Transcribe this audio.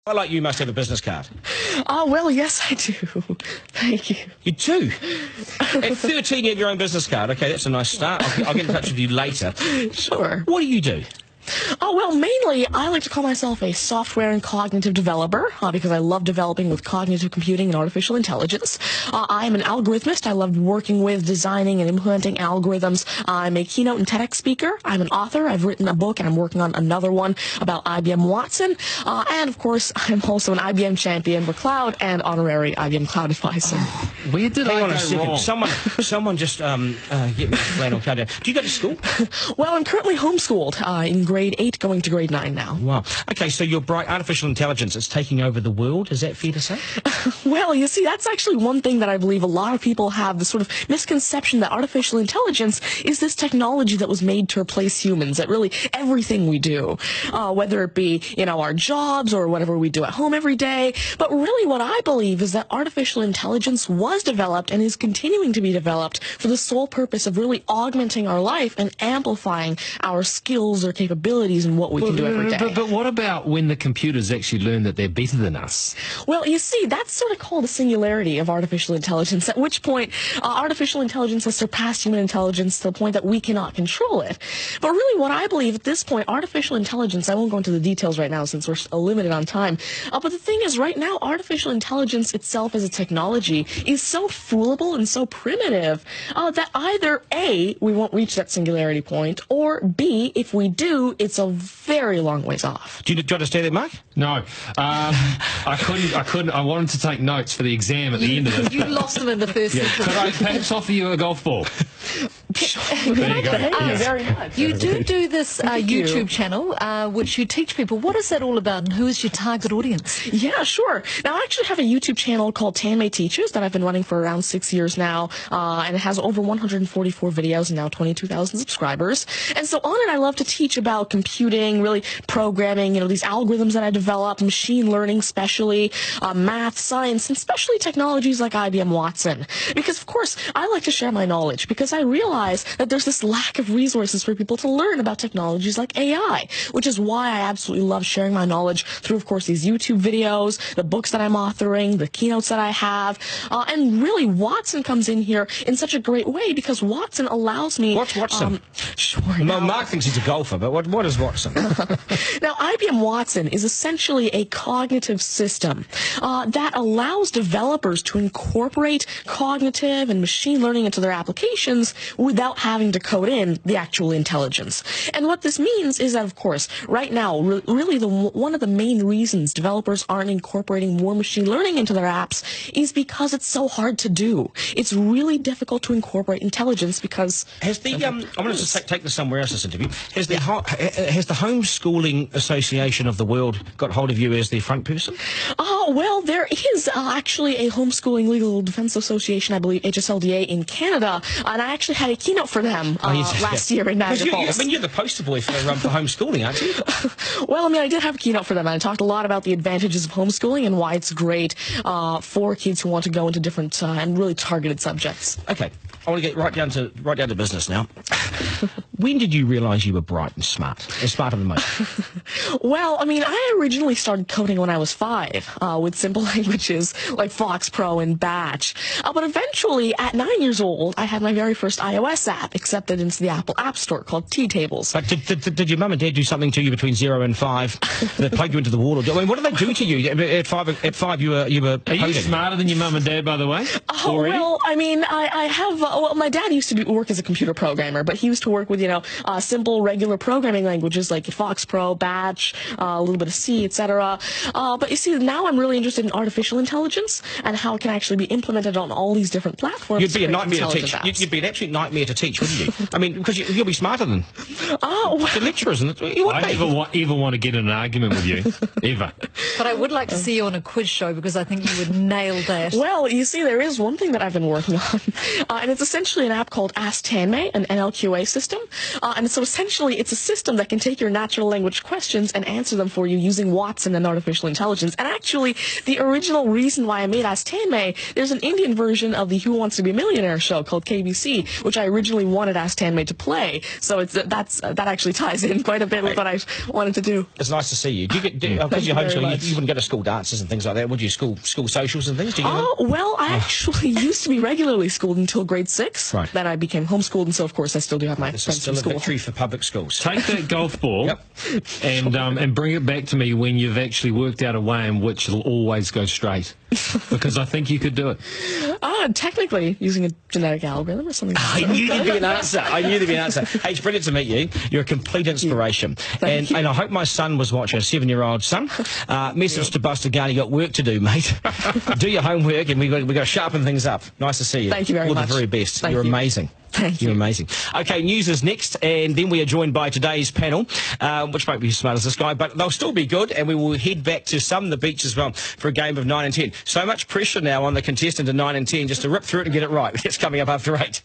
Like you must have a business card. Oh, well, yes, I do. Thank you. You do? At 13, you have your own business card. Okay, that's a nice start. I'll get in touch with you later. Sure. What do you do? Oh, well, mainly, I like to call myself a software and cognitive developer because I love developing with cognitive computing and artificial intelligence. I am an algorithmist. I love working with, designing, and implementing algorithms. I'm a keynote and TEDx speaker. I'm an author. I've written a book, and I'm working on another one about IBM Watson. And, of course, I'm also an IBM champion for cloud and honorary IBM cloud advisor. Where did Hang I on go a second. wrong? Someone just get me the flannel card down. Do you go to school? Well, I'm currently homeschooled in grade 8, going to grade 9 now. Wow. Okay, so your bright artificial intelligence is taking over the world. Is that fair to say? Well, you see, that's actually one thing that I believe a lot of people have, the sort of misconception that artificial intelligence is this technology that was made to replace humans, that really everything we do, whether it be, our jobs or whatever we do at home every day. But really what I believe is that artificial intelligence was developed and is continuing to be developed for the sole purpose of really augmenting our life and amplifying our skills or capabilities and what we can do every day. But what about when the computers actually learn that they're better than us? Well, you see, that's sort of called a singularity of artificial intelligence, at which point artificial intelligence has surpassed human intelligence to the point that we cannot control it. But really what I believe at this point, artificial intelligence, I won't go into the details right now since we're limited on time, but the thing is right now, artificial intelligence itself as a technology is so foolable and so primitive that either A, we won't reach that singularity point, or B, if we do, it's a very long ways off. Do you understand that, Mark? No. I couldn't. I wanted to take notes for the exam at the end of it. You lost them in the first sentence. Could I perhaps offer you a golf ball? There you go. Thank you very much. You do this YouTube channel, which you teach people. What is that all about, and who is your target audience? Yeah, sure. Now, I actually have a YouTube channel called Tanmay Teaches that I've been running for around 6 years now, and it has over 144 videos and now 22,000 subscribers. And so on it, I love to teach about computing, really programming, these algorithms that I develop, machine learning especially, math, science, and especially technologies like IBM Watson. Because, of course, I like to share my knowledge because I realize that there's this lack of resources for people to learn about technologies like AI, which is why I absolutely love sharing my knowledge through, of course, these YouTube videos, the books that I'm authoring, the keynotes that I have, and really Watson comes in here in such a great way because Watson allows me... What's Watson? Sure. Mark thinks he's a golfer, but what is Watson? Now, IBM Watson is essentially a cognitive system that allows developers to incorporate cognitive and machine learning into their applications without having to code in the actual intelligence. And what this means is that, of course, right now, really one of the main reasons developers aren't incorporating more machine learning into their apps is because it's so hard to do. It's really difficult to incorporate intelligence because... Has the I'm going to just take this somewhere else, this interview. Has the Homeschooling Association of the World got hold of you as their front person? Well, there is actually a Homeschooling Legal Defense Association, I believe, HSLDA in Canada, and I actually had a keynote for them last year in Niagara Falls. You're the poster boy for homeschooling, aren't you? Well, I did have a keynote for them, and I talked a lot about the advantages of homeschooling and why it's great for kids who want to go into different and really targeted subjects. Okay, I want to get right down to business now. When did you realise you were bright and smart, and smarter than most? Well, I originally started coding when I was 5 with simple languages like Fox Pro and Batch. But eventually, at 9 years old, I had my very first iOS app accepted into the Apple App Store called T-Tables. But did your mum and dad do something to you between 0 and 5 that plugged you into the wall? What did they do to you at 5? You were Are you smarter than your mum and dad, by the way? Already? Well, I have. My dad used to work as a computer programmer, but he used to work with simple regular programming languages like Fox Pro, Batch, a little bit of C, etc. But you see, now I'm really interested in artificial intelligence and how it can actually be implemented on all these different platforms. You'd be a nightmare to teach. You'd be an absolute nightmare to teach, wouldn't you? Because you'll be smarter than the lecturers. I never want to get in an argument with you, ever. But I would like to see you on a quiz show because I think you would nail that. Well, you see, there is one thing that I've been working on, and it's essentially an app called Ask Tanmay, an NLQA system. And so essentially, it's a system that can take your natural language questions and answer them for you using Watson and artificial intelligence. And actually, the original reason why I made Ask Tanmay, there's an Indian version of the Who Wants to Be a Millionaire show called KBC, which I originally wanted Ask Tanmay to play. So that actually ties in quite a bit with what I wanted to do. It's nice to see you. Do you get because you're homeschooling? you wouldn't go to school dances and things like that, would you? School socials and things? Do you Oh, well, I actually used to be regularly schooled until grade 6. Right. Then I became homeschooled, and so, of course, I still do have my This is friends still from a school. victory for public schools. Take that golf ball Yep. and bring it back to me when you've actually worked out a way in which it'll always go straight. Because I think you could do it. Technically, using a genetic algorithm or something. I knew there'd be an answer. I knew there'd be an answer. Hey, it's brilliant to meet you. You're a complete inspiration. Thank you. And I hope my son was watching, a 7-year-old son. Message to Buster Garner, you got work to do, mate. Do your homework, and we've got to sharpen things up. Nice to see you. Thank you very All much. the very best. Thank You're you. amazing. Thank you. You're amazing. Okay, news is next, and then we are joined by today's panel, which won't be as smart as this guy, but they'll still be good, and we will head back to the beach as well for a game of 9 and 10. So much pressure now on the contestant in 9 and 10 just to rip through it and get it right. It's coming up after 8.